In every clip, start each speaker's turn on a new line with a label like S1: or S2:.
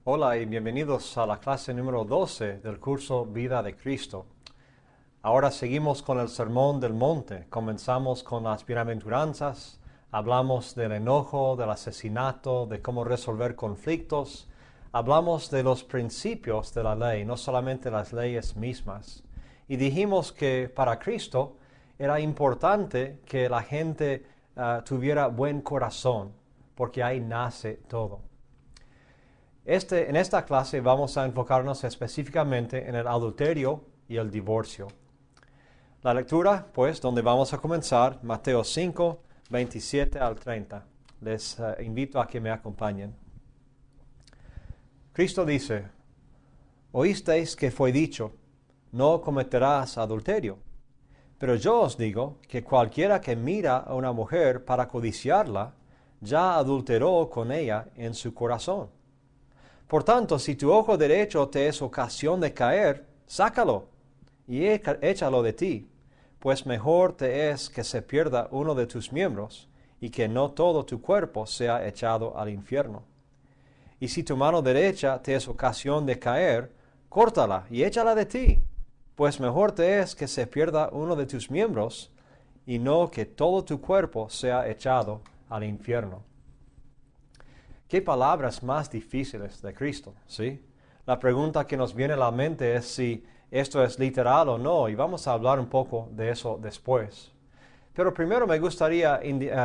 S1: Hola y bienvenidos a la clase número 12 del curso Vida de Cristo. Ahora seguimos con el Sermón del Monte. Comenzamos con las bienaventuranzas, hablamos del enojo, del asesinato, de cómo resolver conflictos. Hablamos de los principios de la ley, no solamente las leyes mismas. Y dijimos que para Cristo era importante que la gente tuviera buen corazón, porque ahí nace todo. En esta clase vamos a enfocarnos específicamente en el adulterio y el divorcio. La lectura, pues, donde vamos a comenzar, Mateo 5, 27 al 30. Les invito a que me acompañen. Cristo dice, «Oísteis que fue dicho, no cometerás adulterio. Pero yo os digo que cualquiera que mira a una mujer para codiciarla, ya adulteró con ella en su corazón. Por tanto, si tu ojo derecho te es ocasión de caer, sácalo y échalo de ti, pues mejor te es que se pierda uno de tus miembros y que no todo tu cuerpo sea echado al infierno. Y si tu mano derecha te es ocasión de caer, córtala y échala de ti, pues mejor te es que se pierda uno de tus miembros y no que todo tu cuerpo sea echado al infierno». ¿Qué palabras más difíciles de Cristo? ¿Sí? La pregunta que nos viene a la mente es si esto es literal o no, y vamos a hablar un poco de eso después. Pero primero me gustaría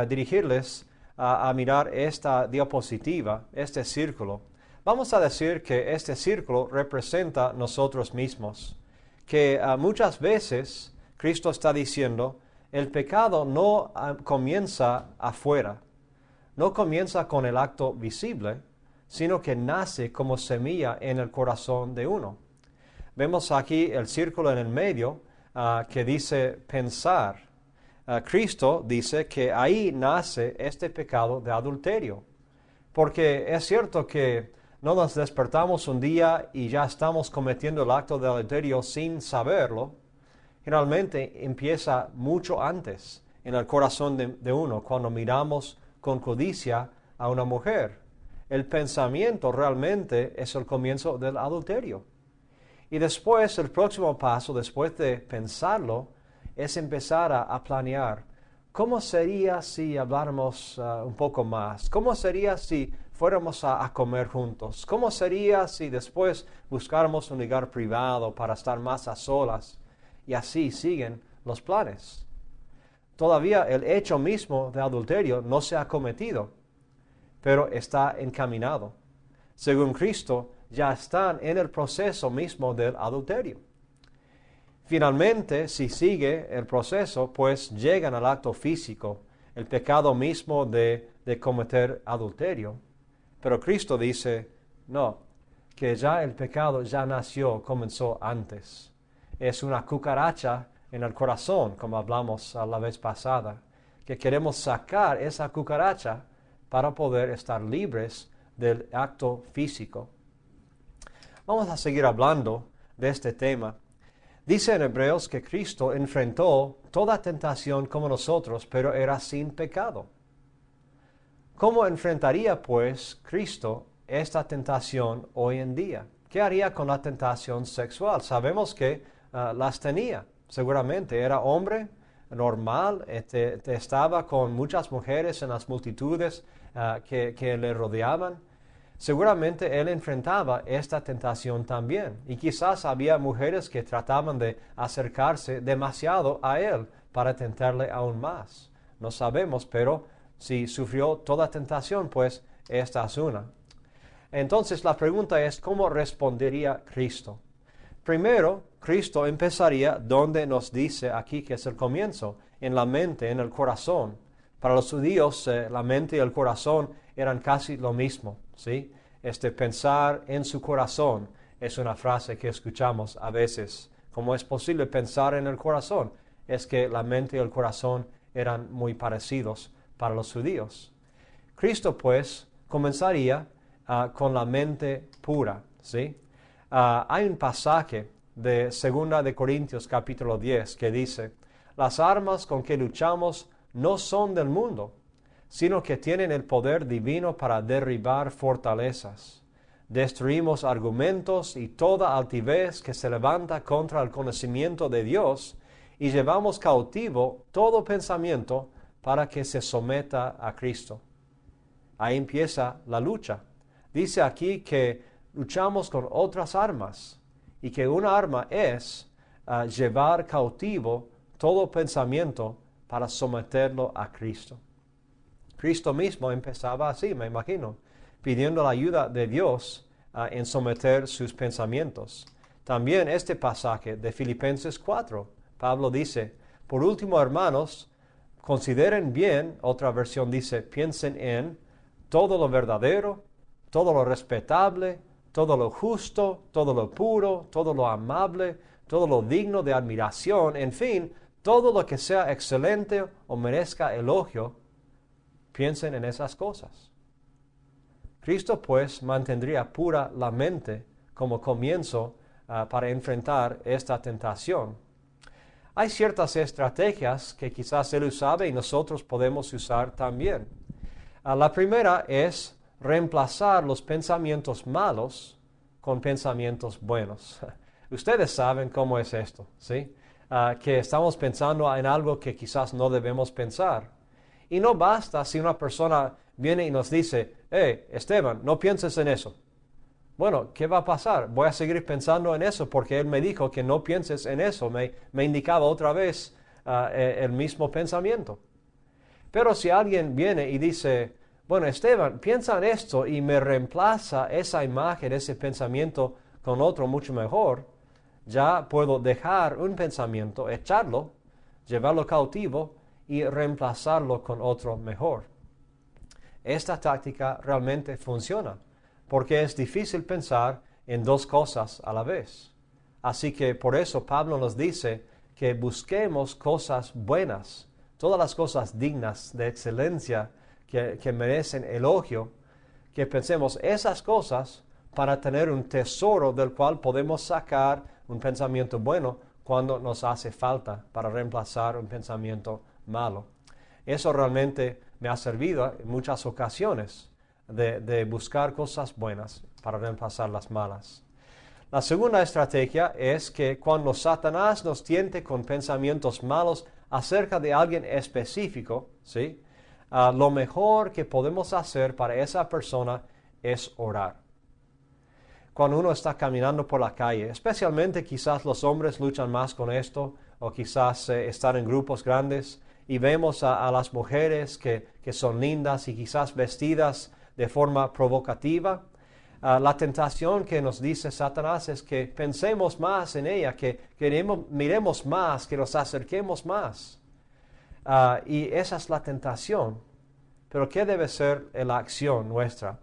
S1: dirigirles a mirar esta diapositiva, este círculo. Vamos a decir que este círculo representa nosotros mismos, que muchas veces Cristo está diciendo, el pecado no comienza afuera. No comienza con el acto visible, sino que nace como semilla en el corazón de uno. Vemos aquí el círculo en el medio que dice pensar. Cristo dice que ahí nace este pecado de adulterio. Porque es cierto que no nos despertamos un día y ya estamos cometiendo el acto de adulterio sin saberlo. Generalmente empieza mucho antes en el corazón de uno, cuando miramos con codicia a una mujer. El pensamiento realmente es el comienzo del adulterio. Y después, el próximo paso, después de pensarlo, es empezar a planear. ¿Cómo sería si habláramos un poco más? ¿Cómo sería si fuéramos a comer juntos? ¿Cómo sería si después buscáramos un lugar privado para estar más a solas? Y así siguen los planes. Todavía el hecho mismo de adulterio no se ha cometido, pero está encaminado. Según Cristo, ya están en el proceso mismo del adulterio. Finalmente, si sigue el proceso, pues llegan al acto físico, el pecado mismo de cometer adulterio. Pero Cristo dice, no, que ya el pecado ya nació, comenzó antes. Es una cucaracha en el corazón, como hablamos la vez pasada, que queremos sacar esa cucaracha para poder estar libres del acto físico. Vamos a seguir hablando de este tema. Dice en Hebreos que Cristo enfrentó toda tentación como nosotros, pero era sin pecado. ¿Cómo enfrentaría, pues, Cristo esta tentación hoy en día? ¿Qué haría con la tentación sexual? Sabemos que las tenía. Seguramente era hombre normal, estaba con muchas mujeres en las multitudes que le rodeaban. Seguramente él enfrentaba esta tentación también. Y quizás había mujeres que trataban de acercarse demasiado a él para tentarle aún más. No sabemos, pero si sufrió toda tentación, pues esta es una. Entonces la pregunta es, ¿cómo respondería Cristo? Primero, Cristo empezaría donde nos dice aquí que es el comienzo, en la mente, en el corazón. Para los judíos, la mente y el corazón eran casi lo mismo, ¿sí? Pensar en su corazón es una frase que escuchamos a veces. ¿Cómo es posible pensar en el corazón? Es que la mente y el corazón eran muy parecidos para los judíos. Cristo, pues, comenzaría con la mente pura, ¿sí? Hay un pasaje de 2 de Corintios capítulo 10 que dice, las armas con que luchamos no son del mundo, sino que tienen el poder divino para derribar fortalezas. destruimos argumentos y toda altivez que se levanta contra el conocimiento de Dios y llevamos cautivo todo pensamiento para que se someta a Cristo. Ahí empieza la lucha. Dice aquí que luchamos con otras armas y que una arma es llevar cautivo todo pensamiento para someterlo a Cristo. Cristo mismo empezaba así, me imagino, pidiendo la ayuda de Dios en someter sus pensamientos. También este pasaje de Filipenses 4, Pablo dice, por último, hermanos, consideren bien, otra versión dice, piensen en todo lo verdadero, todo lo respetable, todo lo justo, todo lo puro, todo lo amable, todo lo digno de admiración, en fin, todo lo que sea excelente o merezca elogio, piensen en esas cosas. Cristo pues mantendría pura la mente como comienzo para enfrentar esta tentación. Hay ciertas estrategias que quizás Él usaba y nosotros podemos usar también. La primera es reemplazar los pensamientos malos con pensamientos buenos. Ustedes saben cómo es esto, ¿sí? Que estamos pensando en algo que quizás no debemos pensar. Y no basta si una persona viene y nos dice, hey, Esteban, no pienses en eso. Bueno, ¿qué va a pasar? Voy a seguir pensando en eso porque él me dijo que no pienses en eso. Me indicaba otra vez el mismo pensamiento. Pero si alguien viene y dice, bueno, Esteban, piensa en esto y me reemplaza esa imagen, ese pensamiento con otro mucho mejor, ya puedo dejar un pensamiento, echarlo, llevarlo cautivo y reemplazarlo con otro mejor. Esta táctica realmente funciona, porque es difícil pensar en dos cosas a la vez. Así que por eso Pablo nos dice que busquemos cosas buenas, todas las cosas dignas de excelencia que merecen elogio, que pensemos esas cosas para tener un tesoro del cual podemos sacar un pensamiento bueno cuando nos hace falta para reemplazar un pensamiento malo. Eso realmente me ha servido en muchas ocasiones de buscar cosas buenas para reemplazar las malas. La segunda estrategia es que cuando Satanás nos tiente con pensamientos malos acerca de alguien específico, ¿sí? Lo mejor que podemos hacer para esa persona es orar. Cuando uno está caminando por la calle, especialmente quizás los hombres luchan más con esto, o quizás están en grupos grandes, y vemos a las mujeres que son lindas y quizás vestidas de forma provocativa. La tentación que nos dice Satanás es que pensemos más en ella, que miremos más, que nos acerquemos más. Y esa es la tentación. Pero ¿qué debe ser la acción nuestra?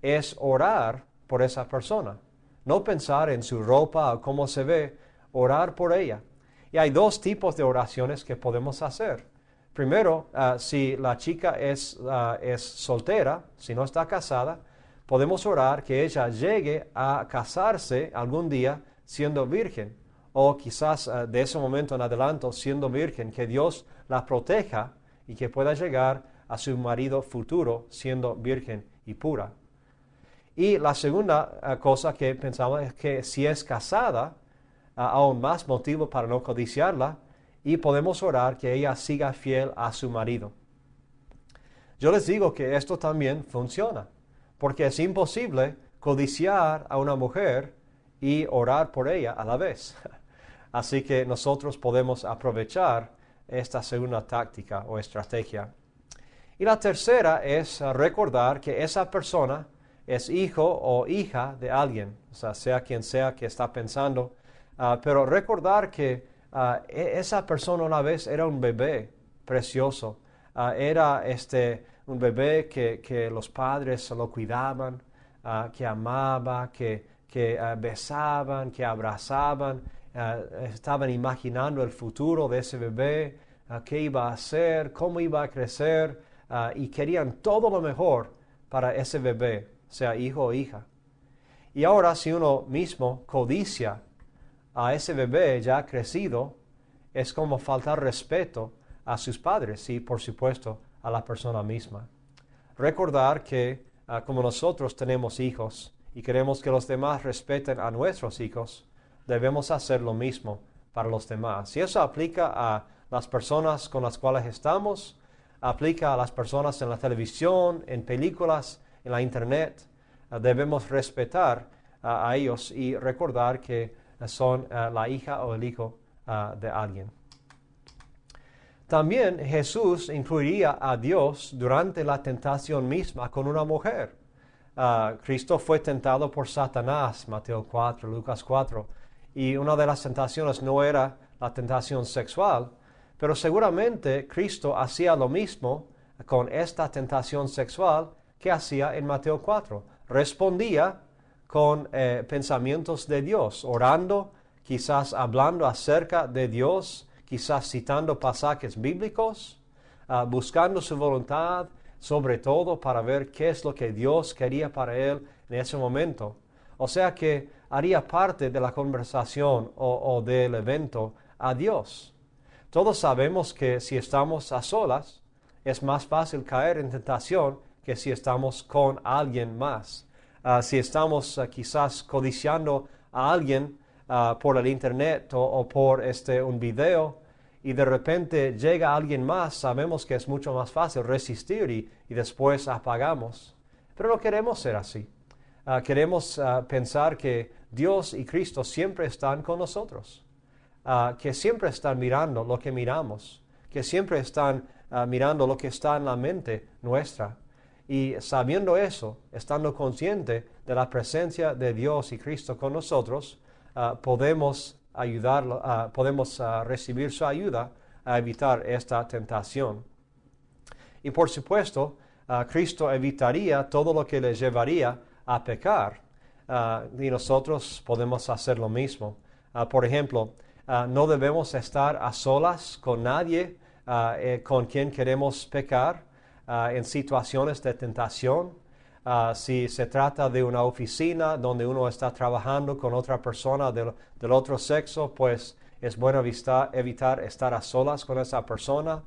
S1: Es orar por esa persona. No pensar en su ropa o cómo se ve, orar por ella. Y hay dos tipos de oraciones que podemos hacer. Primero, si la chica es soltera, si no está casada, podemos orar que ella llegue a casarse algún día siendo virgen, o quizás de ese momento en adelante siendo virgen, que Dios la proteja y que pueda llegar a su marido futuro siendo virgen y pura. Y la segunda cosa que pensamos es que si es casada, aún más motivo para no codiciarla, y podemos orar que ella siga fiel a su marido. Yo les digo que esto también funciona, porque es imposible codiciar a una mujer y orar por ella a la vez. Así que nosotros podemos aprovechar esta segunda táctica o estrategia. Y la tercera es recordar que esa persona es hijo o hija de alguien, o sea quien sea que está pensando, pero recordar que esa persona una vez era un bebé precioso, era un bebé que los padres lo cuidaban, que amaba, que besaban, que abrazaban, estaban imaginando el futuro de ese bebé, qué iba a hacer, cómo iba a crecer, y querían todo lo mejor para ese bebé, sea hijo o hija. Y ahora si uno mismo codicia a ese bebé ya crecido, es como faltar respeto a sus padres y por supuesto a la persona misma. Recordar que como nosotros tenemos hijos y queremos que los demás respeten a nuestros hijos, debemos hacer lo mismo para los demás. Y eso aplica a las personas con las cuales estamos, aplica a las personas en la televisión, en películas, en la internet. Debemos respetar a ellos y recordar que son la hija o el hijo de alguien. También Jesús incluiría a Dios durante la tentación misma con una mujer. Cristo fue tentado por Satanás, Mateo 4, Lucas 4, y una de las tentaciones no era la tentación sexual, pero seguramente Cristo hacía lo mismo con esta tentación sexual que hacía en Mateo 4. Respondía con pensamientos de Dios, orando, quizás hablando acerca de Dios, quizás citando pasajes bíblicos, buscando su voluntad, sobre todo para ver qué es lo que Dios quería para él en ese momento. O sea que haría parte de la conversación o del evento a Dios. Todos sabemos que si estamos a solas, es más fácil caer en tentación que si estamos con alguien más. Si estamos quizás codiciando a alguien por el internet o por un video, y de repente llega alguien más, sabemos que es mucho más fácil resistir y después apagamos. Pero no queremos ser así. Queremos pensar que Dios y Cristo siempre están con nosotros, que siempre están mirando lo que miramos, que siempre están mirando lo que está en la mente nuestra. Y sabiendo eso, estando consciente de la presencia de Dios y Cristo con nosotros, podemos ayudarlo, podemos recibir su ayuda a evitar esta tentación. Y por supuesto, Cristo evitaría todo lo que le llevaría a pecar, y nosotros podemos hacer lo mismo. Por ejemplo, no debemos estar a solas con nadie con quien queremos pecar en situaciones de tentación. Si se trata de una oficina donde uno está trabajando con otra persona del otro sexo, pues es bueno evitar estar a solas con esa persona,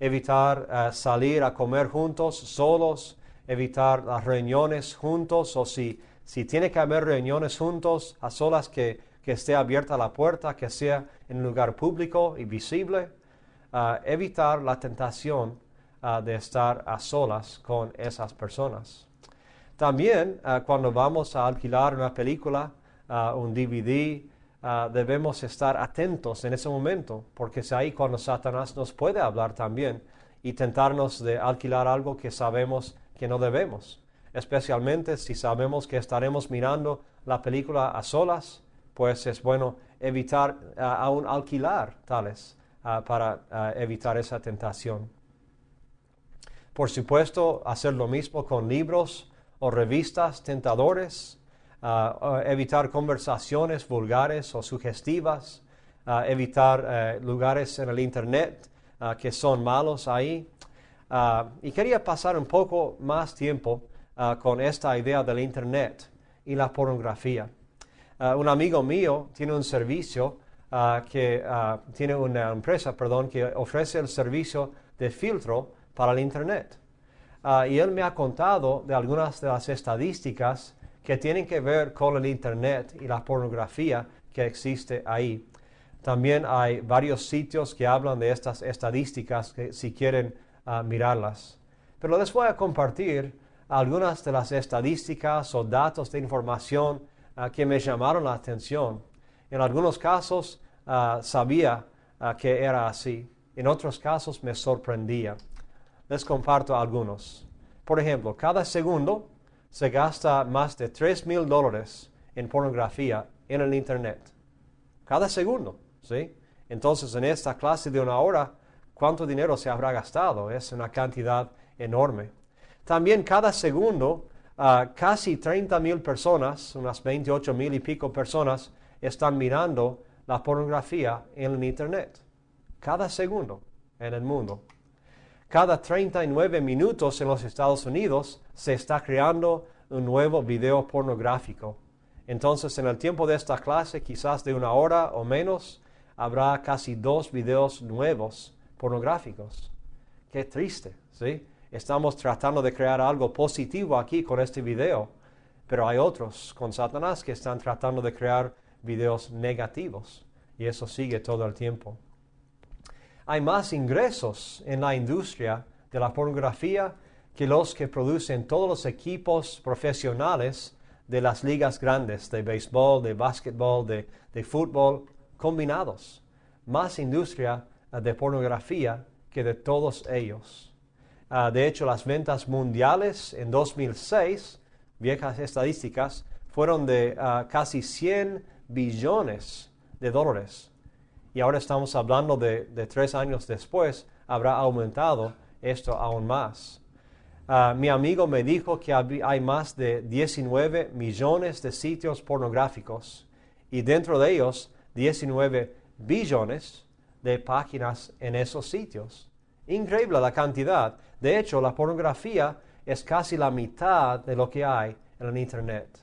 S1: evitar salir a comer juntos, solos, evitar las reuniones juntos, o si tiene que haber reuniones juntos, a solas, que esté abierta la puerta, que sea en un lugar público y visible. Evitar la tentación de estar a solas con esas personas. También cuando vamos a alquilar una película, un DVD, debemos estar atentos en ese momento, porque es ahí cuando Satanás nos puede hablar también y tentarnos de alquilar algo que sabemos que no debemos. Especialmente si sabemos que estaremos mirando la película a solas, pues es bueno evitar aún alquilar tales para evitar esa tentación. Por supuesto, hacer lo mismo con libros o revistas tentadores, evitar conversaciones vulgares o sugestivas, evitar lugares en el internet que son malos ahí. Y quería pasar un poco más tiempo con esta idea del internet y la pornografía. Un amigo mío tiene un servicio tiene una empresa, que ofrece el servicio de filtro para el internet. Y él me ha contado de algunas de las estadísticas que tienen que ver con el internet y la pornografía que existe ahí. También hay varios sitios que hablan de estas estadísticas que si quieren mirarlas. Pero les voy a compartir algunas de las estadísticas o datos de información que me llamaron la atención. En algunos casos sabía que era así. En otros casos me sorprendía. Les comparto algunos. Por ejemplo, cada segundo se gasta más de $3,000 en pornografía en el internet. Cada segundo, ¿sí? Entonces, en esta clase de una hora, ¿cuánto dinero se habrá gastado? Es una cantidad enorme. También cada segundo, casi 30,000 personas, unas 28,000 y pico personas, están mirando la pornografía en el internet. Cada segundo en el mundo. Cada 39 minutos en los Estados Unidos se está creando un nuevo video pornográfico. Entonces, en el tiempo de esta clase, quizás de una hora o menos, habrá casi 2 videos nuevos pornográficos. Qué triste, ¿sí? Estamos tratando de crear algo positivo aquí con este video, pero hay otros con Satanás que están tratando de crear videos negativos y eso sigue todo el tiempo. Hay más ingresos en la industria de la pornografía que los que producen todos los equipos profesionales de las ligas grandes, de béisbol, de básquetbol, de fútbol, combinados. Más industria de pornografía que de todos ellos. De hecho, las ventas mundiales en 2006, viejas estadísticas, fueron de casi 100 billones de dólares. Y ahora estamos hablando de 3 años después, habrá aumentado esto aún más. Mi amigo me dijo que hay más de 19 millones de sitios pornográficos y dentro de ellos 19 billones de páginas en esos sitios. Increíble la cantidad. De hecho, la pornografía es casi la mitad de lo que hay en el Internet.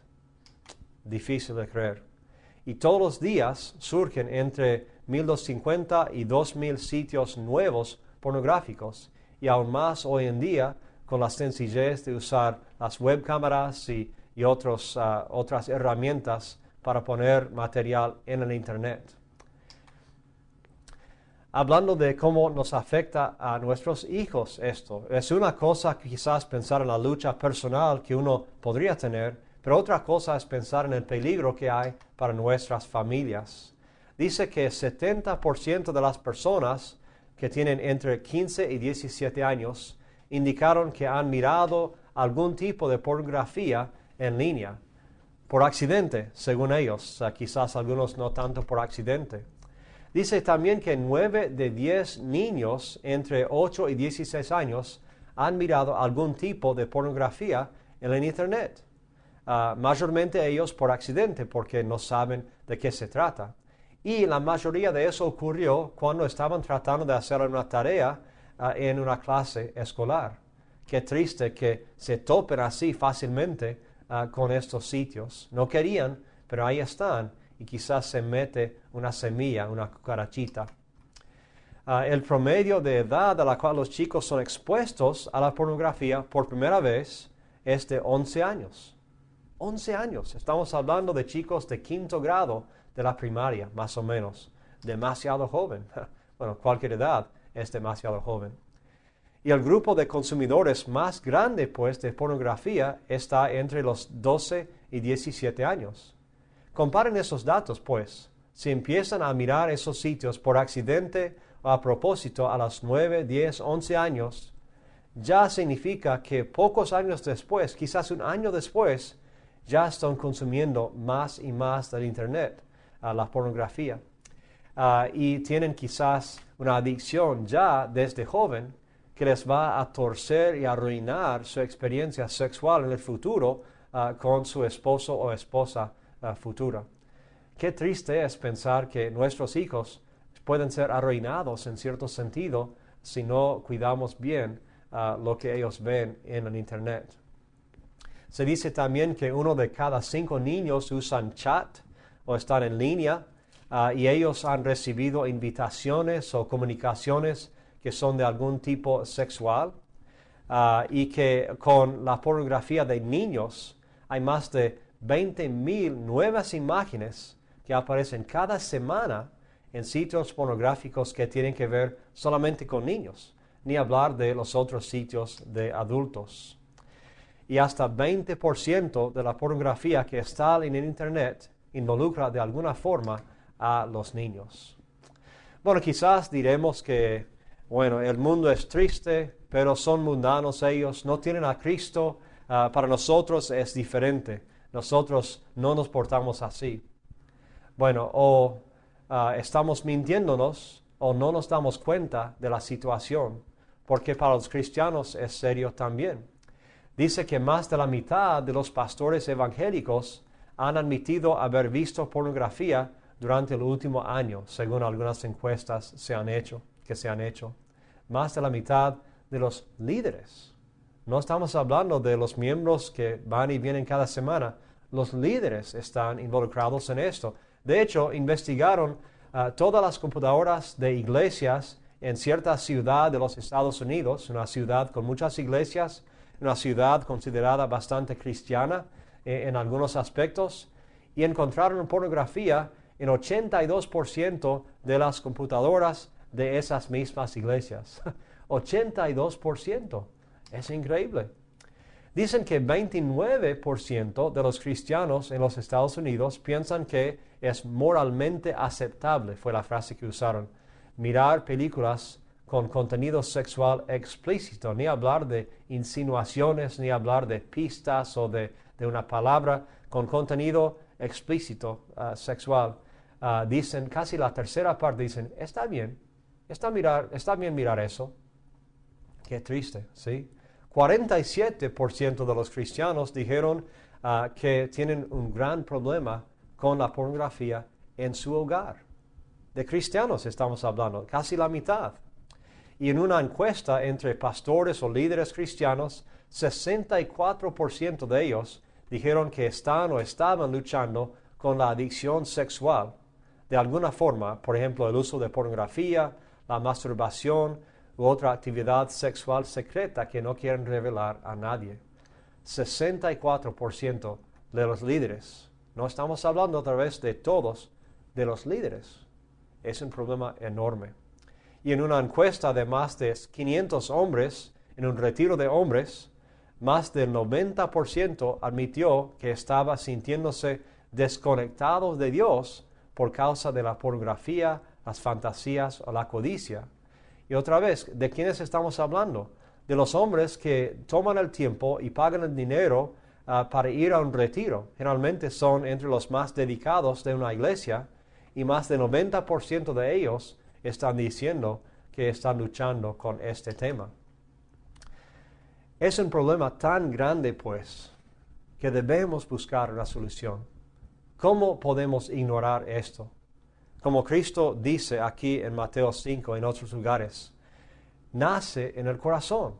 S1: Difícil de creer. Y todos los días surgen entre 1,250 y 2,000 sitios nuevos pornográficos. Y aún más hoy en día, con la sencillez de usar las webcámaras y otras herramientas para poner material en el Internet. Hablando de cómo nos afecta a nuestros hijos esto, es una cosa quizás pensar en la lucha personal que uno podría tener, pero otra cosa es pensar en el peligro que hay para nuestras familias. Dice que 70% de las personas que tienen entre 15 y 17 años indicaron que han mirado algún tipo de pornografía en línea, por accidente, según ellos, quizás algunos no tanto por accidente. Dice también que 9 de 10 niños entre 8 y 16 años han mirado algún tipo de pornografía en el Internet. Mayormente ellos por accidente, porque no saben de qué se trata. Y la mayoría de eso ocurrió cuando estaban tratando de hacer una tarea en una clase escolar. Qué triste que se topen así fácilmente con estos sitios. No querían, pero ahí están. Y quizás se mete una semilla, una cucarachita. El promedio de edad a la cual los chicos son expuestos a la pornografía por primera vez es de 11 años. 11 años. Estamos hablando de chicos de 5º grado de la primaria, más o menos. Demasiado joven. Bueno, cualquier edad es demasiado joven. Y el grupo de consumidores más grande, pues, de pornografía está entre los 12 y 17 años. Comparen esos datos, pues. Si empiezan a mirar esos sitios por accidente o a propósito a los 9, 10, 11 años, ya significa que pocos años después, quizás un año después, ya están consumiendo más y más del Internet, la pornografía. Y tienen quizás una adicción ya desde joven que les va a torcer y arruinar su experiencia sexual en el futuro con su esposo o esposa futura. Qué triste es pensar que nuestros hijos pueden ser arruinados en cierto sentido si no cuidamos bien lo que ellos ven en el Internet. Se dice también que 1 de cada 5 niños usan chat o están en línea y ellos han recibido invitaciones o comunicaciones que son de algún tipo sexual y que con la pornografía de niños hay más de 20,000 nuevas imágenes que aparecen cada semana en sitios pornográficos que tienen que ver solamente con niños, ni hablar de los otros sitios de adultos. Y hasta 20% de la pornografía que está en el Internet involucra de alguna forma a los niños. Bueno, quizás diremos que, bueno, el mundo es triste, pero son mundanos ellos, no tienen a Cristo, para nosotros es diferente. Nosotros no nos portamos así. Bueno, o estamos mintiéndonos o no nos damos cuenta de la situación, porque para los cristianos es serio también. Dice que más de la mitad de los pastores evangélicos han admitido haber visto pornografía durante el último año, según algunas encuestas que se han hecho. Más de la mitad de los líderes. No estamos hablando de los miembros que van y vienen cada semana. Los líderes están involucrados en esto. De hecho, investigaron todas las computadoras de iglesias en cierta ciudad de los Estados Unidos, una ciudad con muchas iglesias, una ciudad considerada bastante cristiana, en algunos aspectos, y encontraron pornografía en 82% de las computadoras de esas mismas iglesias. 82%. Es increíble. Dicen que 29% de los cristianos en los Estados Unidos piensan que es moralmente aceptable, fue la frase que usaron, mirar películas con contenido sexual explícito, ni hablar de insinuaciones, ni hablar de pistas o de una palabra con contenido explícito sexual. Dicen, casi la tercera parte dicen, está bien mirar eso. Qué triste, ¿sí? 47% de los cristianos dijeron que tienen un gran problema con la pornografía en su hogar. De cristianos estamos hablando, casi la mitad. Y en una encuesta entre pastores o líderes cristianos, 64% de ellos dijeron que están o estaban luchando con la adicción sexual. De alguna forma, por ejemplo, el uso de pornografía, la masturbación u otra actividad sexual secreta que no quieren revelar a nadie. 64% de los líderes. No estamos hablando otra vez de todos, de los líderes. Es un problema enorme. Y en una encuesta de más de 500 hombres, en un retiro de hombres, más del 90% admitió que estaba sintiéndose desconectado de Dios por causa de la pornografía, las fantasías o la codicia. Y otra vez, ¿de quiénes estamos hablando? De los hombres que toman el tiempo y pagan el dinero para ir a un retiro. Generalmente son entre los más dedicados de una iglesia y más del 90% de ellos están diciendo que están luchando con este tema. Es un problema tan grande, pues, que debemos buscar una solución. ¿Cómo podemos ignorar esto? Como Cristo dice aquí en Mateo 5 y en otros lugares, nace en el corazón.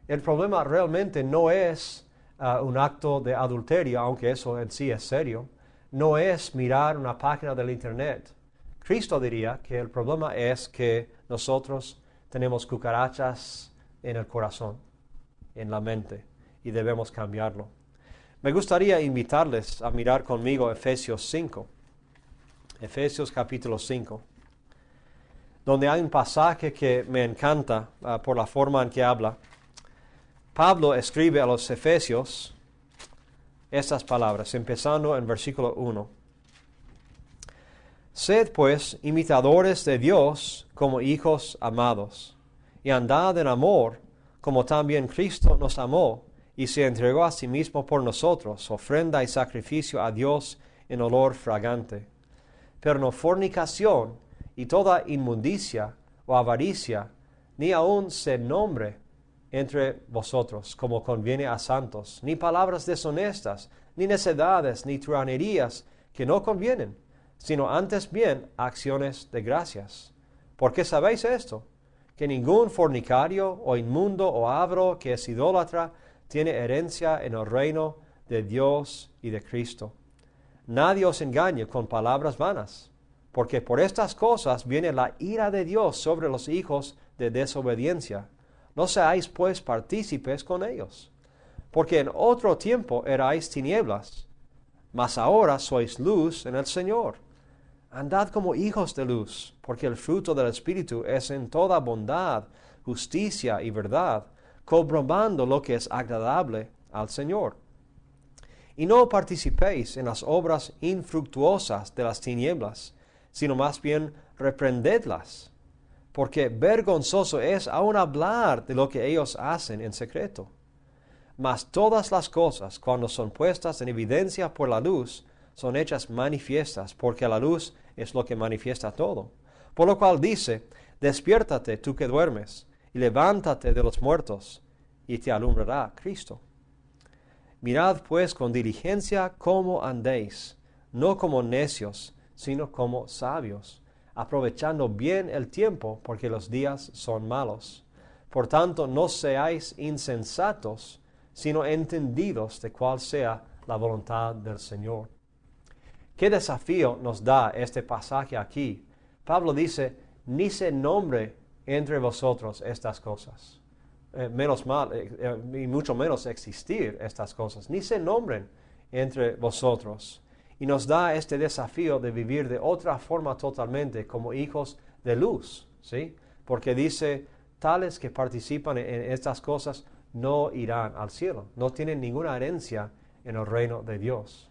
S1: El problema realmente no es un acto de adulterio, aunque eso en sí es serio. No es mirar una página del internet. Cristo diría que el problema es que nosotros tenemos cucarachas en el corazón, en la mente, y debemos cambiarlo. Me gustaría invitarles a mirar conmigo Efesios 5. Efesios capítulo 5, donde hay un pasaje que me encanta por la forma en que habla. Pablo escribe a los Efesios estas palabras, empezando en versículo 1. Sed pues imitadores de Dios como hijos amados, y andad en amor, como también Cristo nos amó, y se entregó a sí mismo por nosotros, ofrenda y sacrificio a Dios en olor fragante. Pero no fornicación y toda inmundicia o avaricia, ni aun se nombre entre vosotros, como conviene a santos, ni palabras deshonestas, ni necedades, ni truhanerías, que no convienen, sino antes bien acciones de gracias. Porque sabéis esto, que ningún fornicario o inmundo o avaro que es idólatra tiene herencia en el reino de Dios y de Cristo. Nadie os engañe con palabras vanas, porque por estas cosas viene la ira de Dios sobre los hijos de desobediencia. No seáis pues partícipes con ellos, porque en otro tiempo erais tinieblas, mas ahora sois luz en el Señor. Andad como hijos de luz, porque el fruto del Espíritu es en toda bondad, justicia y verdad, comprobando lo que es agradable al Señor. Y no participéis en las obras infructuosas de las tinieblas, sino más bien reprendedlas, porque vergonzoso es aún hablar de lo que ellos hacen en secreto. Mas todas las cosas, cuando son puestas en evidencia por la luz, son hechas manifiestas, porque la luz es lo que manifiesta todo. Por lo cual dice, despiértate tú que duermes, y levántate de los muertos, y te alumbrará Cristo. Mirad pues con diligencia cómo andéis, no como necios, sino como sabios, aprovechando bien el tiempo, porque los días son malos. Por tanto, no seáis insensatos, sino entendidos de cuál sea la voluntad del Señor. ¿Qué desafío nos da este pasaje aquí? Pablo dice, ni se nombre entre vosotros estas cosas. Menos mal, y mucho menos existir estas cosas. Ni se nombren entre vosotros. Y nos da este desafío de vivir de otra forma totalmente como hijos de luz, ¿sí? Porque dice, tales que participan en estas cosas no irán al cielo, no tienen ninguna herencia en el reino de Dios.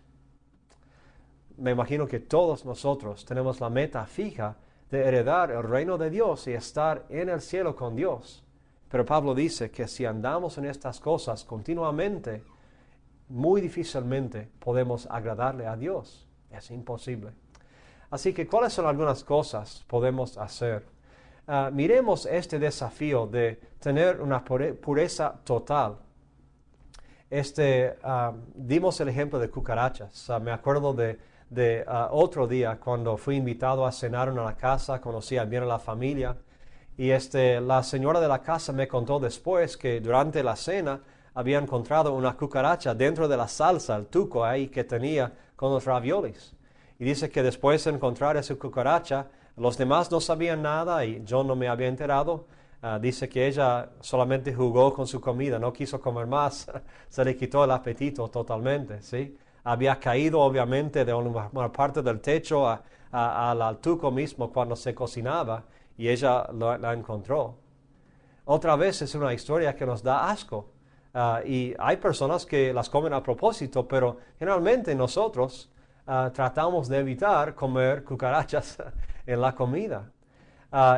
S1: Me imagino que todos nosotros tenemos la meta fija de heredar el reino de Dios y estar en el cielo con Dios. Pero Pablo dice que si andamos en estas cosas continuamente, muy difícilmente podemos agradarle a Dios. Es imposible. Así que, ¿cuáles son algunas cosas que podemos hacer? Miremos este desafío de tener una pureza total. Dimos el ejemplo de cucarachas. Me acuerdo de otro día cuando fui invitado a cenar en una casa, conocía bien a la familia, y la señora de la casa me contó después que durante la cena había encontrado una cucaracha dentro de la salsa, el tuco ahí que tenía con los raviolis. Y dice que después de encontrar esa cucaracha, los demás no sabían nada y yo no me había enterado. Dice que ella solamente jugó con su comida, no quiso comer más, se le quitó el apetito totalmente, ¿sí? Había caído obviamente de una parte del techo al tuco mismo cuando se cocinaba y ella la encontró. Otra vez es una historia que nos da asco. Y hay personas que las comen a propósito, pero generalmente nosotros tratamos de evitar comer cucarachas en la comida.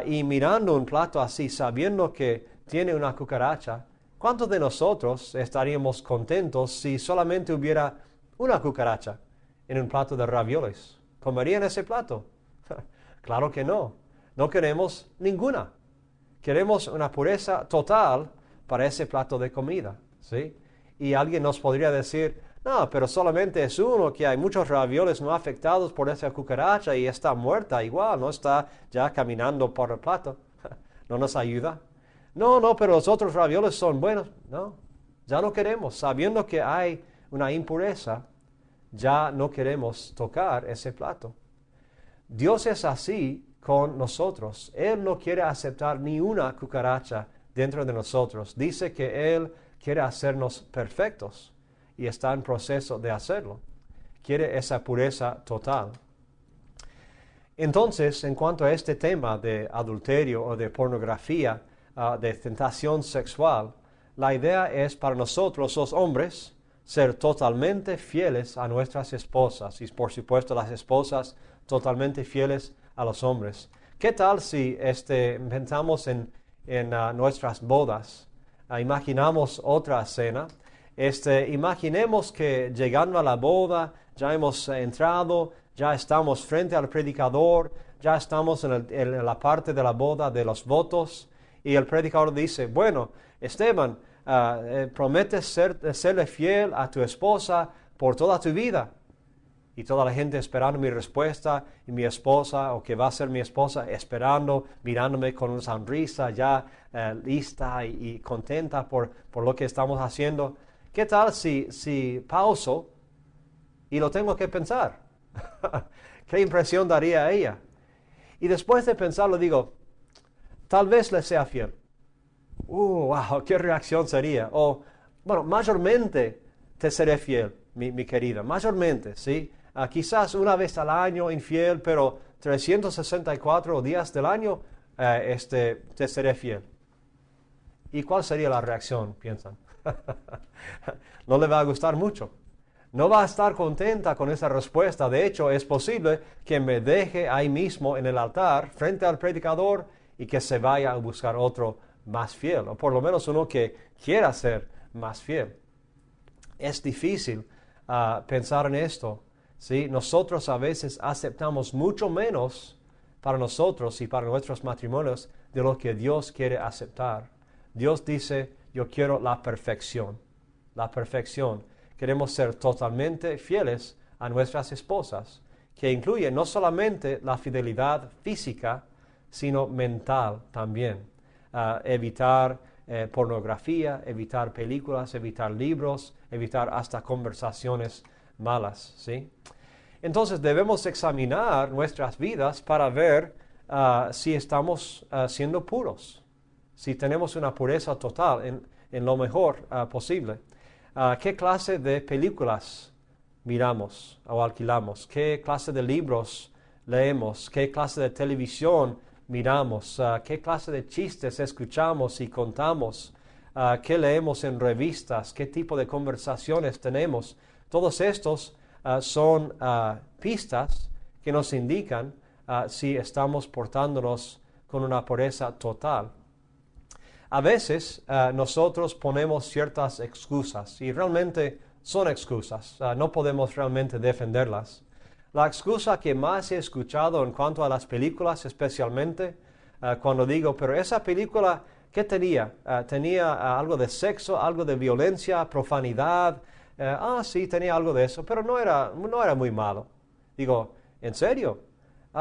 S1: Y mirando un plato así, sabiendo que tiene una cucaracha, ¿cuántos de nosotros estaríamos contentos si solamente hubiera una cucaracha en un plato de ravioles? ¿Comerían ese plato? Claro que no. No queremos ninguna. Queremos una pureza total para ese plato de comida, ¿sí? Y alguien nos podría decir, no, pero solamente es uno, que hay muchos ravioles no afectados por esa cucaracha y está muerta igual, no está ya caminando por el plato. ¿No nos ayuda? No, pero los otros ravioles son buenos. No, ya no queremos. Sabiendo que hay una impureza, ya no queremos tocar ese plato. Dios es así con nosotros. Él no quiere aceptar ni una cucaracha dentro de nosotros. Dice que Él quiere hacernos perfectos y está en proceso de hacerlo. Quiere esa pureza total. Entonces, en cuanto a este tema de adulterio o de pornografía, de tentación sexual, la idea es para nosotros los hombres ser totalmente fieles a nuestras esposas y por supuesto las esposas totalmente fieles a los hombres. ¿Qué tal si pensamos en nuestras bodas? Imaginamos otra escena. Imaginemos que llegando a la boda ya hemos entrado, ya estamos frente al predicador, ya estamos en la parte de la boda de los votos y el predicador dice, bueno, Esteban, prometes serle fiel a tu esposa por toda tu vida. Y toda la gente esperando mi respuesta, y mi esposa, o que va a ser mi esposa, esperando, mirándome con una sonrisa ya lista y contenta por lo que estamos haciendo. ¿Qué tal si pauso y lo tengo que pensar? ¿Qué impresión daría a ella? Y después de pensarlo digo, tal vez le sea fiel. Wow, ¿qué reacción sería? O, bueno, mayormente te seré fiel, mi querida, mayormente, ¿sí? Quizás una vez al año infiel, pero 364 días del año te seré fiel. ¿Y cuál sería la reacción, piensan? No le va a gustar mucho. No va a estar contenta con esa respuesta. De hecho, es posible que me deje ahí mismo en el altar, frente al predicador, y que se vaya a buscar otro más fiel, o por lo menos uno que quiera ser más fiel. Es difícil pensar en esto. ¿Sí? Nosotros a veces aceptamos mucho menos para nosotros y para nuestros matrimonios de lo que Dios quiere aceptar. Dios dice, yo quiero la perfección. La perfección. Queremos ser totalmente fieles a nuestras esposas, que incluye no solamente la fidelidad física, sino mental también. Evitar pornografía, evitar películas, evitar libros, evitar hasta conversaciones malas, ¿sí? Entonces debemos examinar nuestras vidas para ver si estamos siendo puros, si tenemos una pureza total en lo mejor posible. ¿Qué clase de películas miramos o alquilamos, qué clase de libros leemos, qué clase de televisión miramos, qué clase de chistes escuchamos y contamos, qué leemos en revistas, qué tipo de conversaciones tenemos. Todos estos son pistas que nos indican si estamos portándonos con una pureza total. A veces nosotros ponemos ciertas excusas y realmente son excusas, no podemos realmente defenderlas. La excusa que más he escuchado en cuanto a las películas, especialmente cuando digo, pero esa película, ¿qué tenía? ¿Tenía algo de sexo, algo de violencia, profanidad? Sí, tenía algo de eso, pero no era muy malo. Digo, ¿en serio?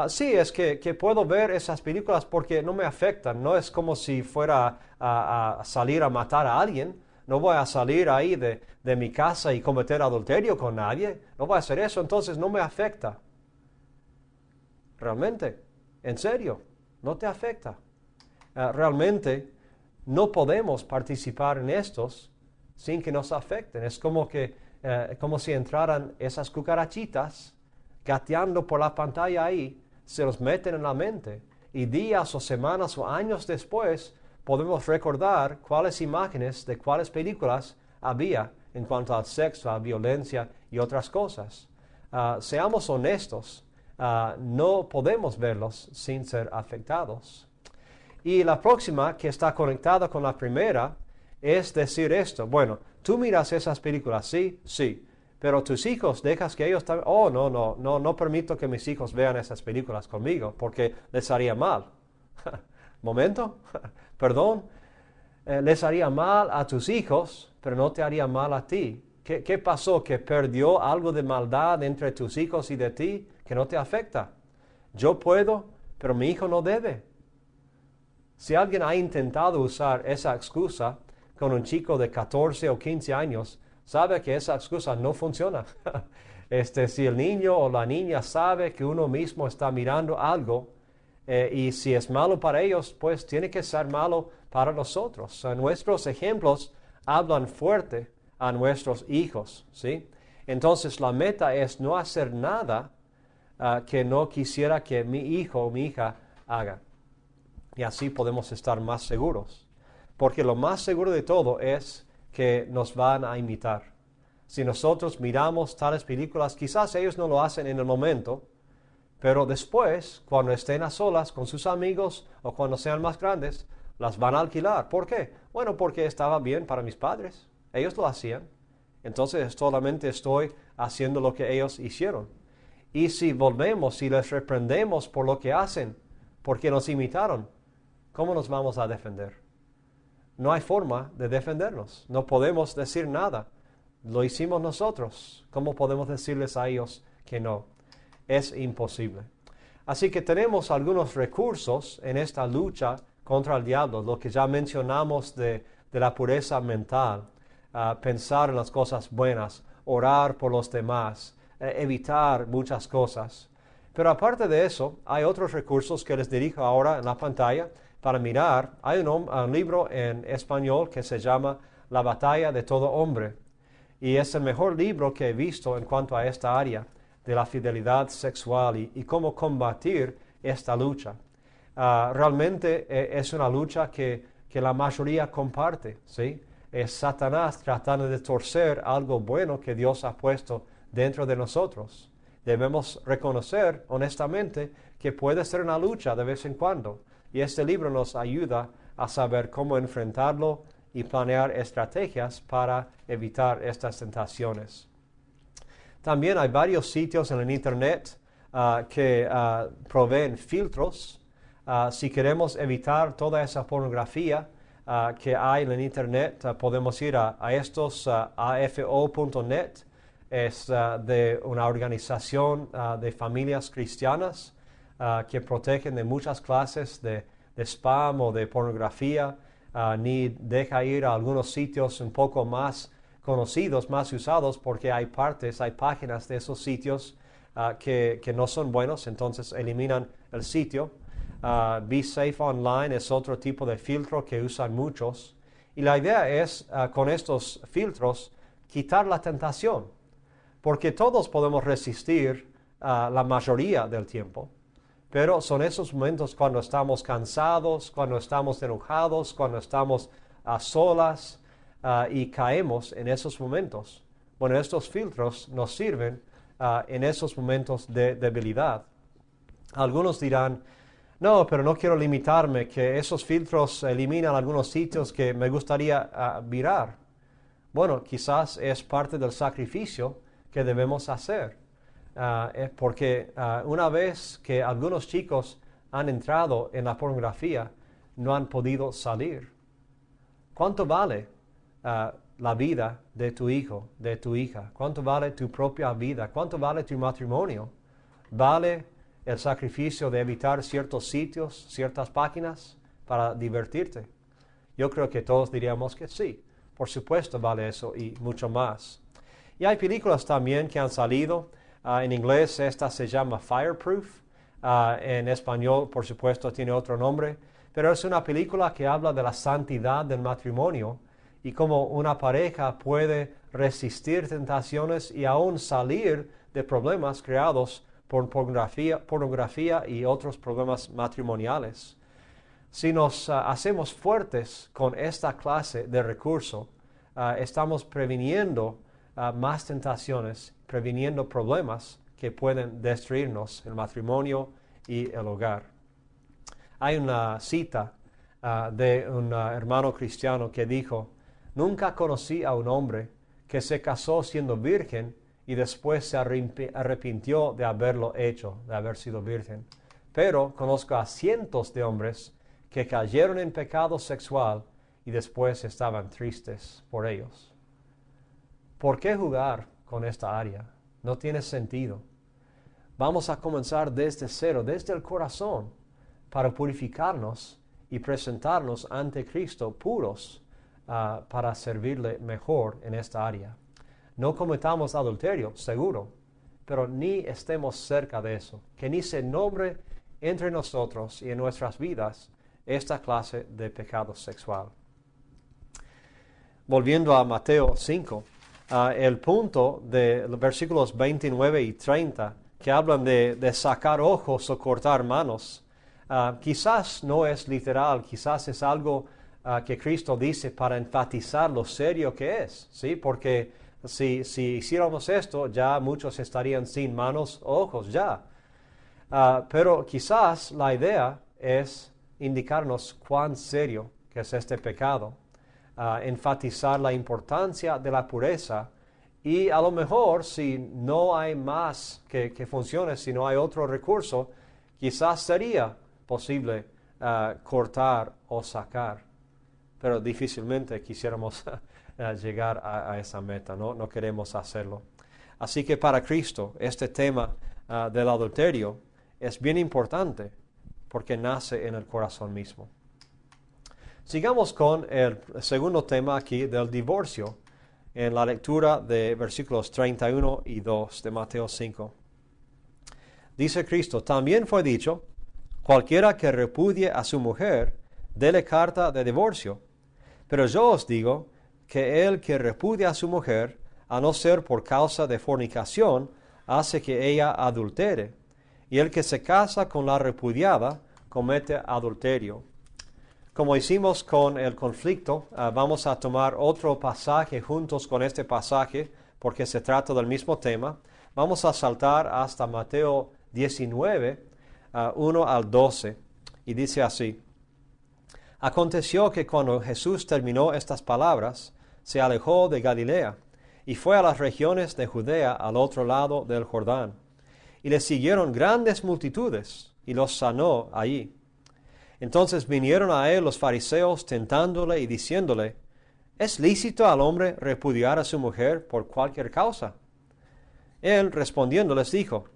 S1: Sí, es que puedo ver esas películas porque no me afectan. No es como si fuera a salir a matar a alguien. No voy a salir ahí de mi casa y cometer adulterio con nadie. No voy a hacer eso, entonces no me afecta. Realmente, en serio, no te afecta. Realmente no podemos participar en estos sin que nos afecten. Es como si entraran esas cucarachitas gateando por la pantalla ahí, se los meten en la mente y días o semanas o años después podemos recordar cuáles imágenes de cuáles películas había en cuanto al sexo, a violencia y otras cosas. Seamos honestos, no podemos verlos sin ser afectados. Y la próxima, que está conectada con la primera, es decir esto. Bueno, tú miras esas películas, sí, sí. Pero tus hijos, dejas que ellos también... Oh, no permito que mis hijos vean esas películas conmigo, porque les haría mal. ¿Momento? Perdón. Les haría mal a tus hijos, pero no te haría mal a ti. ¿Qué pasó? ¿Que perdió algo de maldad entre tus hijos y de ti que no te afecta? Yo puedo, pero mi hijo no debe. Si alguien ha intentado usar esa excusa con un chico de 14 o 15 años, sabe que esa excusa no funciona. Si el niño o la niña sabe que uno mismo está mirando algo y si es malo para ellos, pues tiene que ser malo para nosotros. Nuestros ejemplos hablan fuerte a nuestros hijos, ¿sí? Entonces la meta es no hacer nada que no quisiera que mi hijo o mi hija haga. Y así podemos estar más seguros. Porque lo más seguro de todo es que nos van a imitar. Si nosotros miramos tales películas, quizás ellos no lo hacen en el momento, pero después, cuando estén a solas con sus amigos o cuando sean más grandes, las van a alquilar. ¿Por qué? Bueno, porque estaba bien para mis padres. Ellos lo hacían. Entonces solamente estoy haciendo lo que ellos hicieron. Y si volvemos y les reprendemos por lo que hacen, porque nos imitaron, ¿cómo nos vamos a defender? No hay forma de defendernos. No podemos decir nada. Lo hicimos nosotros. ¿Cómo podemos decirles a ellos que no? Es imposible. Así que tenemos algunos recursos en esta lucha contra el diablo. Lo que ya mencionamos de la pureza mental. Pensar en las cosas buenas. Orar por los demás. Evitar muchas cosas. Pero aparte de eso, hay otros recursos que les dirijo ahora en la pantalla para mirar. Hay un libro en español que se llama La batalla de todo hombre. Y es el mejor libro que he visto en cuanto a esta área de la fidelidad sexual y cómo combatir esta lucha. Realmente es una lucha que la mayoría comparte, ¿sí? Es Satanás tratando de torcer algo bueno que Dios ha puesto dentro de nosotros. Debemos reconocer honestamente que puede ser una lucha de vez en cuando. Y este libro nos ayuda a saber cómo enfrentarlo y planear estrategias para evitar estas tentaciones. También hay varios sitios en el Internet que proveen filtros. Si queremos evitar toda esa pornografía que hay en el Internet, podemos ir a estos afo.net. Es de una organización de familias cristianas que protegen de muchas clases de spam o de pornografía, ni deja ir a algunos sitios un poco más conocidos, más usados, porque hay páginas de esos sitios que no son buenos, entonces eliminan el sitio. Be Safe Online es otro tipo de filtro que usan muchos. Y la idea es, con estos filtros, quitar la tentación. porque todos podemos resistir la mayoría del tiempo, pero son esos momentos cuando estamos cansados, cuando estamos enojados, cuando estamos a solas y caemos en esos momentos. Bueno, estos filtros nos sirven en esos momentos de debilidad. Algunos dirán, no, pero no quiero limitarme, que esos filtros eliminan algunos sitios que me gustaría virar. Bueno, quizás es parte del sacrificio que debemos hacer, porque una vez que algunos chicos han entrado en la pornografía, no han podido salir. ¿Cuánto vale la vida de tu hijo, de tu hija? ¿Cuánto vale tu propia vida? ¿Cuánto vale tu matrimonio? ¿Vale el sacrificio de evitar ciertos sitios, ciertas páginas para divertirte? Yo creo que todos diríamos que sí. Por supuesto vale eso y mucho más. Y hay películas también que han salido. En inglés esta se llama Fireproof. En español, por supuesto, tiene otro nombre. Pero es una película que habla de la santidad del matrimonio y cómo una pareja puede resistir tentaciones y aún salir de problemas creados por pornografía y otros problemas matrimoniales. Si nos hacemos fuertes con esta clase de recurso, estamos previniendo más tentaciones, previniendo problemas que pueden destruirnos el matrimonio y el hogar. Hay una cita de un hermano cristiano que dijo, nunca conocí a un hombre que se casó siendo virgen y después se arrepintió de haberlo hecho, de haber sido virgen. Pero conozco a cientos de hombres que cayeron en pecado sexual y después estaban tristes por ellos. ¿Por qué jugar con esta área? No tiene sentido. Vamos a comenzar desde cero, desde el corazón, para purificarnos y presentarnos ante Cristo puros para servirle mejor en esta área. No cometamos adulterio, seguro, pero ni estemos cerca de eso. Que ni se nombre entre nosotros y en nuestras vidas esta clase de pecado sexual. Volviendo a Mateo 5, el punto de los versículos 29 y 30 que hablan de sacar ojos o cortar manos, quizás no es literal, quizás es algo que Cristo dice para enfatizar lo serio que es, ¿sí? Porque si hiciéramos esto, ya muchos estarían sin manos o ojos ya. Pero quizás la idea es indicarnos cuán serio que es este pecado, enfatizar la importancia de la pureza y a lo mejor si no hay más que funcione, si no hay otro recurso, quizás sería posible cortar o sacar, pero difícilmente quisiéramos llegar a esa meta, no queremos hacerlo. Así que para Cristo este tema del adulterio es bien importante porque nace en el corazón mismo. Sigamos con el segundo tema aquí del divorcio en la lectura de versículos 31 y 2 de Mateo 5. Dice Cristo, también fue dicho, cualquiera que repudie a su mujer, dele carta de divorcio. Pero yo os digo que el que repudia a su mujer, a no ser por causa de fornicación, hace que ella adultere. Y el que se casa con la repudiada, comete adulterio. Como hicimos con el conflicto, vamos a tomar otro pasaje juntos con este pasaje, porque se trata del mismo tema. Vamos a saltar hasta Mateo 19, 1 al 12, y dice así. Aconteció que cuando Jesús terminó estas palabras, se alejó de Galilea, y fue a las regiones de Judea al otro lado del Jordán. Y le siguieron grandes multitudes, y los sanó allí. Entonces vinieron a él los fariseos tentándole y diciéndole, ¿es lícito al hombre repudiar a su mujer por cualquier causa? Él respondiendo les dijo,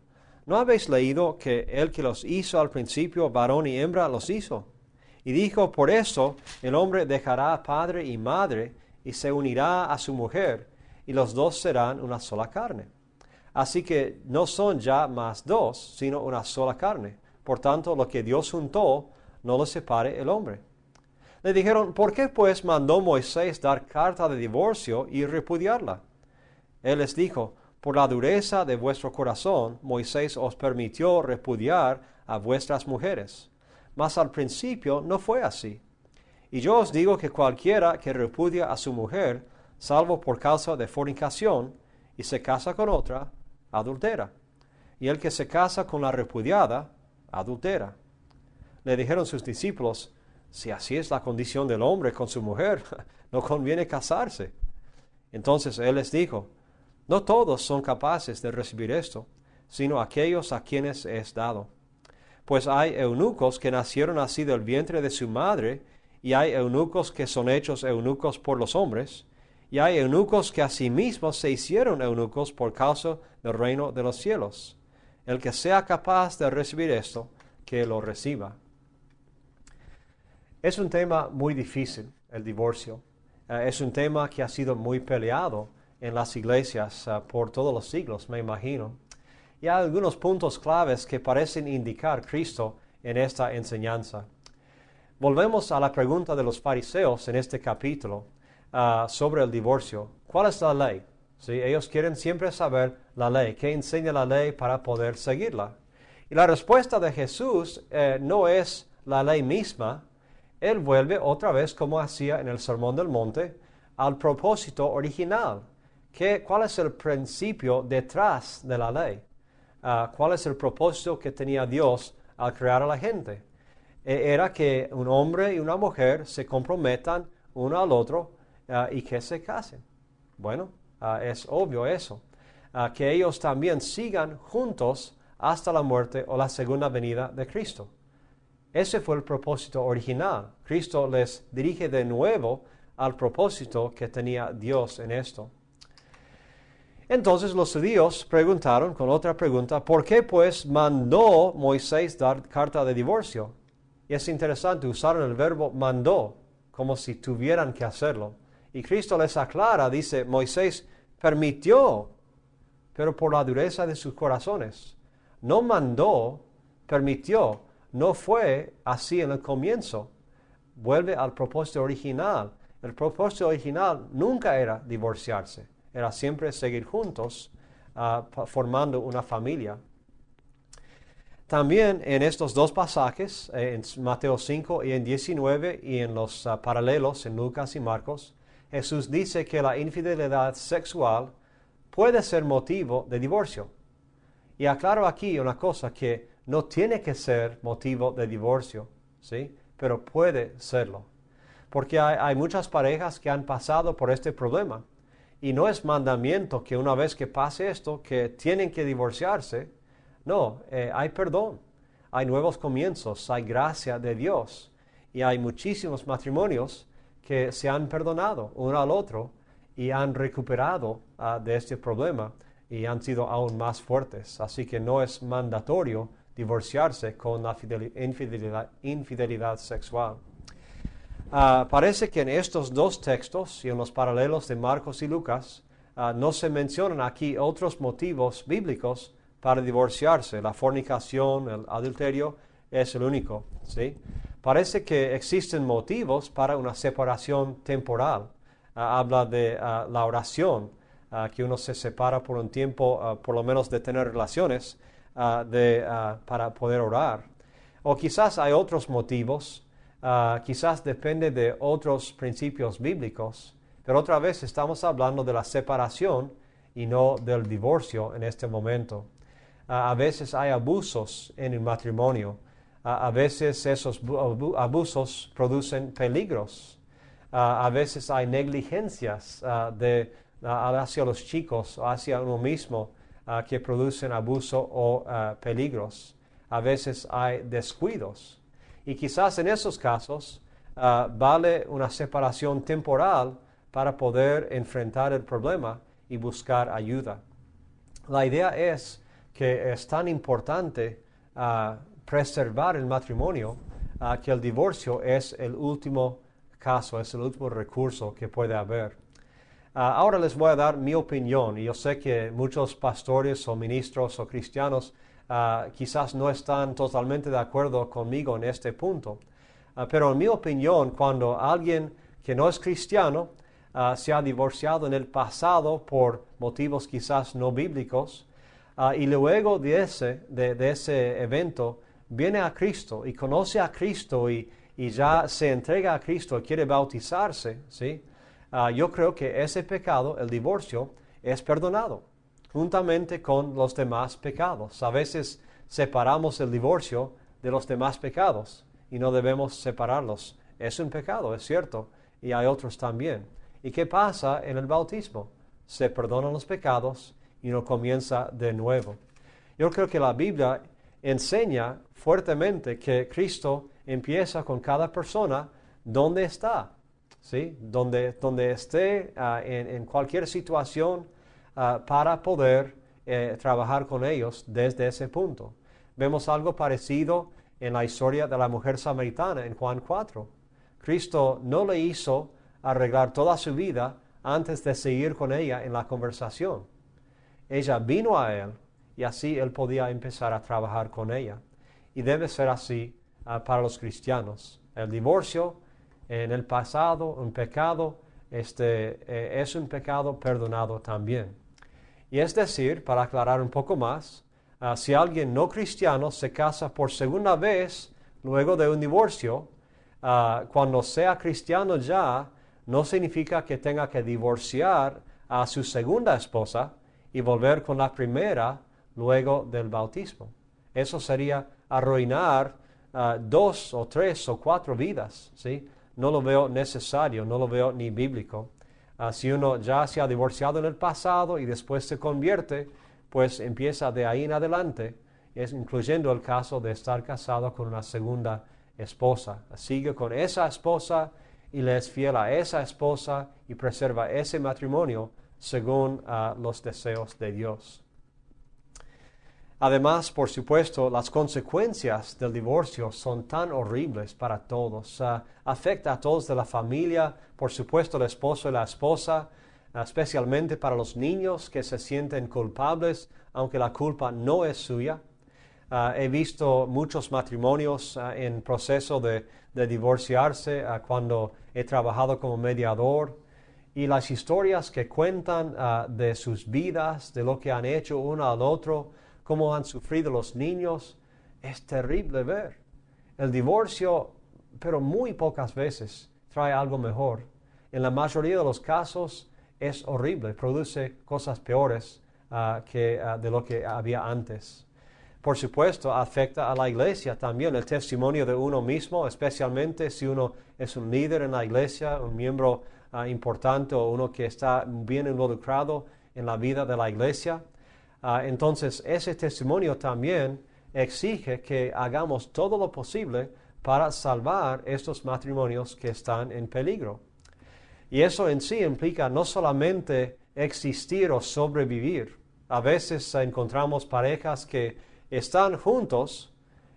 S1: ¿no habéis leído que el que los hizo al principio, varón y hembra, los hizo? Y dijo, por eso el hombre dejará padre y madre y se unirá a su mujer, y los dos serán una sola carne. Así que no son ya más dos, sino una sola carne. Por tanto, lo que Dios juntó, no lo separe el hombre. Le dijeron, ¿por qué pues mandó Moisés dar carta de divorcio y repudiarla? Él les dijo, Por la dureza de vuestro corazón, Moisés os permitió repudiar a vuestras mujeres. Mas al principio no fue así. Y yo os digo que cualquiera que repudia a su mujer, salvo por causa de fornicación, y se casa con otra, adultera. Y el que se casa con la repudiada, adultera. Le dijeron sus discípulos, si así es la condición del hombre con su mujer, no conviene casarse. Entonces él les dijo, no todos son capaces de recibir esto, sino aquellos a quienes es dado. Pues hay eunucos que nacieron así del vientre de su madre, y hay eunucos que son hechos eunucos por los hombres, y hay eunucos que asimismo se hicieron eunucos por causa del reino de los cielos. El que sea capaz de recibir esto, que lo reciba. Es un tema muy difícil, el divorcio. Es un tema que ha sido muy peleado en las iglesias por todos los siglos, me imagino. Y hay algunos puntos claves que parecen indicar Cristo en esta enseñanza. Volvemos a la pregunta de los fariseos en este capítulo sobre el divorcio. ¿Cuál es la ley? ¿Sí? Ellos quieren siempre saber la ley, qué enseña la ley para poder seguirla. Y la respuesta de Jesús no es la ley misma. Él vuelve otra vez, como hacía en el Sermón del Monte, al propósito original. ¿Cuál es el principio detrás de la ley? ¿Cuál es el propósito que tenía Dios al crear a la gente? Era que un hombre y una mujer se comprometan uno al otro y que se casen. Bueno, es obvio eso. Que ellos también sigan juntos hasta la muerte o la segunda venida de Cristo. Ese fue el propósito original. Cristo les dirige de nuevo al propósito que tenía Dios en esto. Entonces los judíos preguntaron con otra pregunta, ¿por qué pues mandó Moisés dar carta de divorcio? Y es interesante, usaron el verbo mandó, como si tuvieran que hacerlo. Y Cristo les aclara, dice, Moisés permitió, pero por la dureza de sus corazones. No mandó, permitió. No fue así en el comienzo. Vuelve al propósito original. El propósito original nunca era divorciarse. Era siempre seguir juntos, formando una familia. También en estos dos pasajes, en Mateo 5 y en 19, y en los paralelos en Lucas y Marcos, Jesús dice que la infidelidad sexual puede ser motivo de divorcio. Y aclaro aquí una cosa, que no tiene que ser motivo de divorcio, ¿sí? Pero puede serlo. Porque hay muchas parejas que han pasado por este problema. Y no es mandamiento que una vez que pase esto, que tienen que divorciarse. No, hay perdón, hay nuevos comienzos, hay gracia de Dios. Y hay muchísimos matrimonios que se han perdonado uno al otro y han recuperado de este problema y han sido aún más fuertes. Así que no es mandatorio divorciarse con la infidelidad sexual. Parece que en estos dos textos y en los paralelos de Marcos y Lucas no se mencionan aquí otros motivos bíblicos para divorciarse. La fornicación, el adulterio es el único, ¿sí? Parece que existen motivos para una separación temporal. Habla de la oración, que uno se separa por un tiempo, por lo menos de tener relaciones, para poder orar. O quizás hay otros motivos, quizás depende de otros principios bíblicos, pero otra vez estamos hablando de la separación y no del divorcio en este momento. A veces hay abusos en el matrimonio. A veces esos abusos producen peligros. A veces hay negligencias hacia los chicos o hacia uno mismo que producen abuso o peligros. A veces hay descuidos. Y quizás en esos casos vale una separación temporal para poder enfrentar el problema y buscar ayuda. La idea es que es tan importante preservar el matrimonio que el divorcio es el último caso, es el último recurso que puede haber. Ahora les voy a dar mi opinión, y yo sé que muchos pastores o ministros o cristianos quizás no están totalmente de acuerdo conmigo en este punto. Pero en mi opinión, cuando alguien que no es cristiano se ha divorciado en el pasado por motivos quizás no bíblicos, y luego de ese evento viene a Cristo y conoce a Cristo y ya se entrega a Cristo y quiere bautizarse, ¿sí? Yo creo que ese pecado, el divorcio, es perdonado, juntamente con los demás pecados. A veces separamos el divorcio de los demás pecados y no debemos separarlos. Es un pecado, es cierto, y hay otros también. ¿Y qué pasa en el bautismo? Se perdonan los pecados y uno comienza de nuevo. Yo creo que la Biblia enseña fuertemente que Cristo empieza con cada persona donde está, ¿sí? Donde esté en cualquier situación para poder trabajar con ellos desde ese punto. Vemos algo parecido en la historia de la mujer samaritana en Juan 4. Cristo no le hizo arreglar toda su vida antes de seguir con ella en la conversación. Ella vino a él y así él podía empezar a trabajar con ella. Y debe ser así para los cristianos. El divorcio en el pasado, un pecado, es un pecado perdonado también. Y es decir, para aclarar un poco más, si alguien no cristiano se casa por segunda vez luego de un divorcio, cuando sea cristiano ya, no significa que tenga que divorciar a su segunda esposa y volver con la primera luego del bautismo. Eso sería arruinar 2 o 3 o 4 vidas, ¿sí? No lo veo necesario, no lo veo ni bíblico. Si uno ya se ha divorciado en el pasado y después se convierte, pues empieza de ahí en adelante, incluyendo el caso de estar casado con una segunda esposa. Sigue con esa esposa y le es fiel a esa esposa y preserva ese matrimonio según los deseos de Dios. Además, por supuesto, las consecuencias del divorcio son tan horribles para todos. Afecta a todos de la familia, por supuesto, el esposo y la esposa, especialmente para los niños que se sienten culpables, aunque la culpa no es suya. He visto muchos matrimonios en proceso de divorciarse cuando he trabajado como mediador. Y las historias que cuentan de sus vidas, de lo que han hecho uno al otro, cómo han sufrido los niños, es terrible ver. El divorcio, pero muy pocas veces, trae algo mejor. En la mayoría de los casos es horrible, produce cosas peores de lo que había antes. Por supuesto, afecta a la iglesia también, el testimonio de uno mismo, especialmente si uno es un líder en la iglesia, un miembro importante o uno que está bien involucrado en la vida de la iglesia. Entonces, ese testimonio también exige que hagamos todo lo posible para salvar estos matrimonios que están en peligro. Y eso en sí implica no solamente existir o sobrevivir. A veces encontramos parejas que están juntos,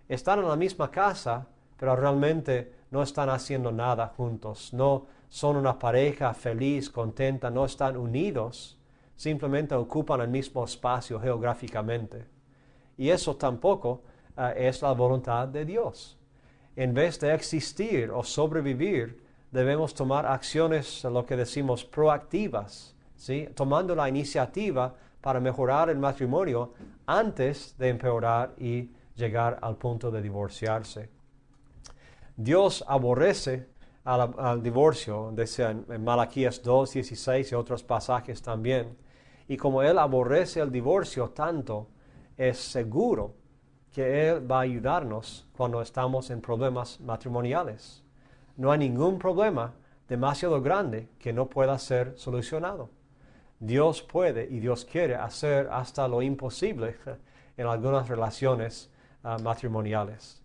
S1: están en la misma casa, pero realmente no están haciendo nada juntos. No son una pareja feliz, contenta, no están unidos. Simplemente ocupan el mismo espacio geográficamente. Y eso tampoco es la voluntad de Dios. En vez de existir o sobrevivir, debemos tomar acciones, lo que decimos, proactivas, ¿sí? Tomando la iniciativa para mejorar el matrimonio antes de empeorar y llegar al punto de divorciarse. Dios aborrece al divorcio, decía en Malaquías 2:16 y otros pasajes también. Y como Él aborrece el divorcio tanto, es seguro que Él va a ayudarnos cuando estamos en problemas matrimoniales. No hay ningún problema demasiado grande que no pueda ser solucionado. Dios puede y Dios quiere hacer hasta lo imposible en algunas relaciones matrimoniales.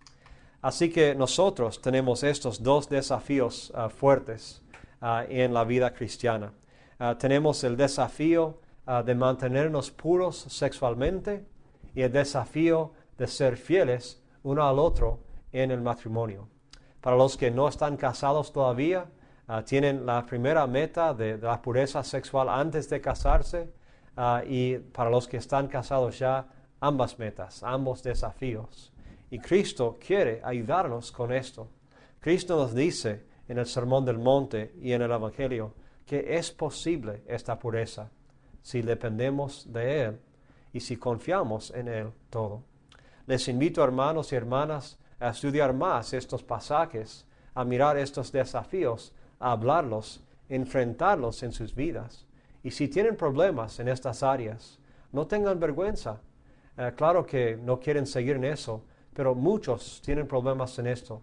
S1: Así que nosotros tenemos estos dos desafíos fuertes en la vida cristiana. Tenemos el desafío de mantenernos puros sexualmente y el desafío de ser fieles uno al otro en el matrimonio. Para los que no están casados todavía, tienen la primera meta de la pureza sexual antes de casarse, y para los que están casados ya, ambas metas, ambos desafíos. Y Cristo quiere ayudarnos con esto. Cristo nos dice en el Sermón del Monte y en el Evangelio que es posible esta pureza si dependemos de Él y si confiamos en Él todo. Les invito, hermanos y hermanas, a estudiar más estos pasajes, a mirar estos desafíos, a hablarlos, enfrentarlos en sus vidas. Y si tienen problemas en estas áreas, no tengan vergüenza. Claro que no quieren seguir en eso, pero muchos tienen problemas en esto.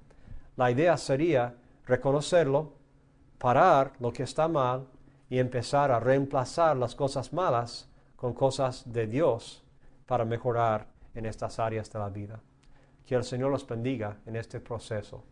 S1: La idea sería reconocerlo, parar lo que está mal y empezar a reemplazar las cosas malas con cosas de Dios para mejorar en estas áreas de la vida. Que el Señor los bendiga en este proceso.